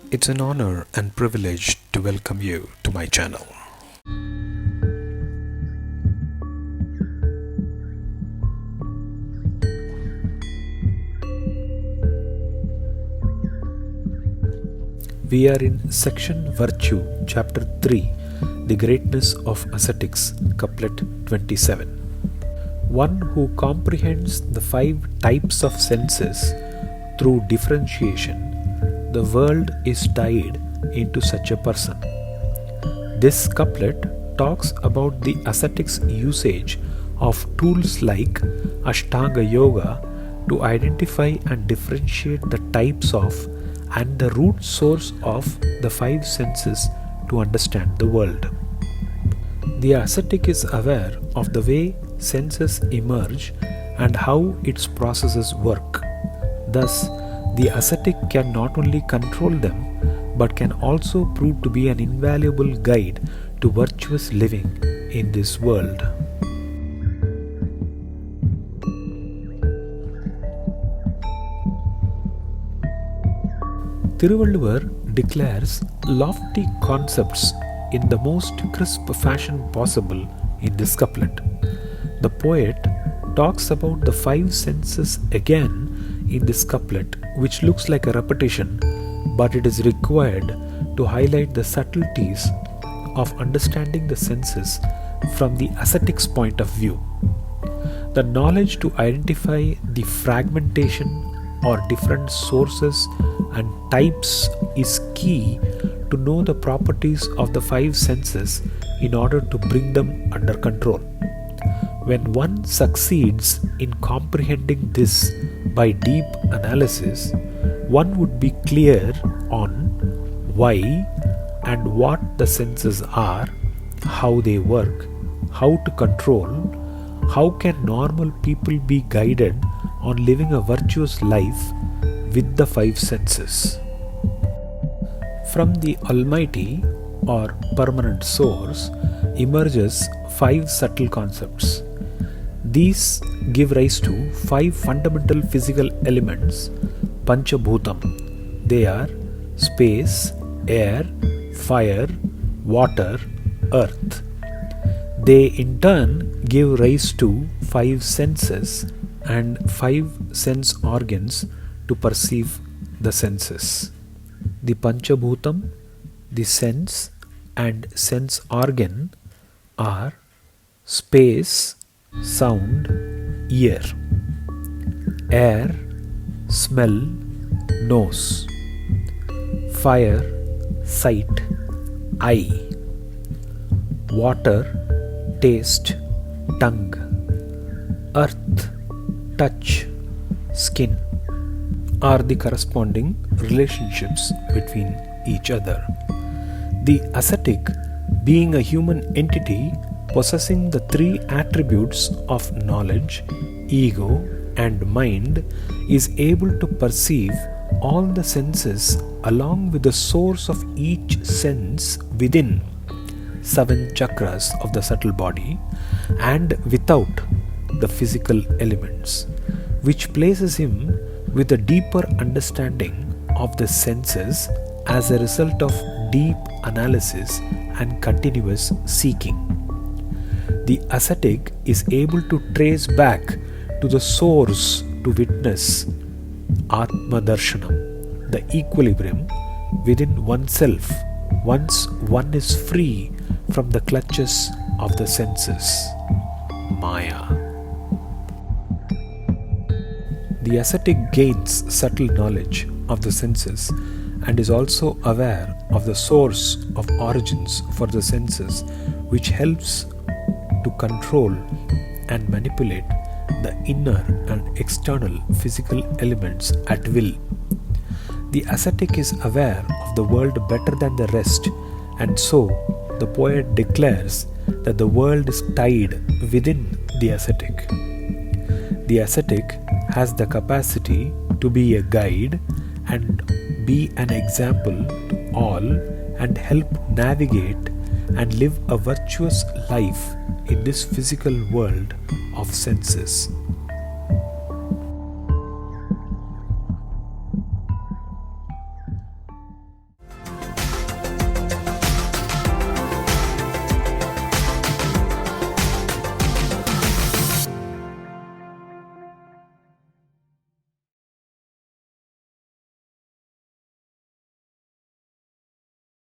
It's an honor and privilege to welcome you to my channel. We are in section Virtue, chapter 3, The Greatness of Ascetics, couplet 27. One who comprehends the 5 types of senses through differentiation, the world is tied into such a person. This couplet talks about the ascetics' usage of tools like Ashtanga Yoga to identify and differentiate the types of and the root source of the 5 senses to understand the world. The ascetic is aware of the way senses emerge and how its processes work. Thus, the ascetic can not only control them but can also prove to be an invaluable guide to virtuous living in this world. Thiruvalluvar declares lofty concepts in the most crisp fashion possible in this couplet. The poet talks about the 5 senses again in this couplet, which looks like a repetition, but it is required to highlight the subtleties of understanding the senses from the ascetic's point of view. The knowledge to identify the fragmentation or different sources and types is key to know the properties of the 5 senses in order to bring them under control. When one succeeds in comprehending this by deep analysis, one would be clear on why and what the senses are, how they work, how to control, how can normal people be guided on living a virtuous life with the 5 senses. From the Almighty or permanent source emerges 5 subtle concepts. These give rise to 5 fundamental physical elements, Panchabhutam. They are space, air, fire, water, earth. They in turn give rise to 5 senses and 5 sense organs to perceive the senses. The Panchabhutam, the sense and sense organ are space, sound, ear; air, smell, nose; fire, sight, eye; water, taste, tongue; earth, touch, skin, are the corresponding relationships between each other. The ascetic, being a human entity possessing the 3 attributes of knowledge, ego, and mind, is able to perceive all the senses along with the source of each sense within 7 chakras of the subtle body and without the physical elements, which places him with a deeper understanding of the senses as a result of deep analysis and continuous seeking. The ascetic is able to trace back to the source to witness Atma Darshanam, the equilibrium within oneself once one is free from the clutches of the senses, Maya. The ascetic gains subtle knowledge of the senses and is also aware of the source of origins for the senses, which helps to control and manipulate the inner and external physical elements at will. The ascetic is aware of the world better than the rest, and so the poet declares that the world is tied within the ascetic. The ascetic has the capacity to be a guide and be an example to all and help navigate and live a virtuous life in this physical world of senses.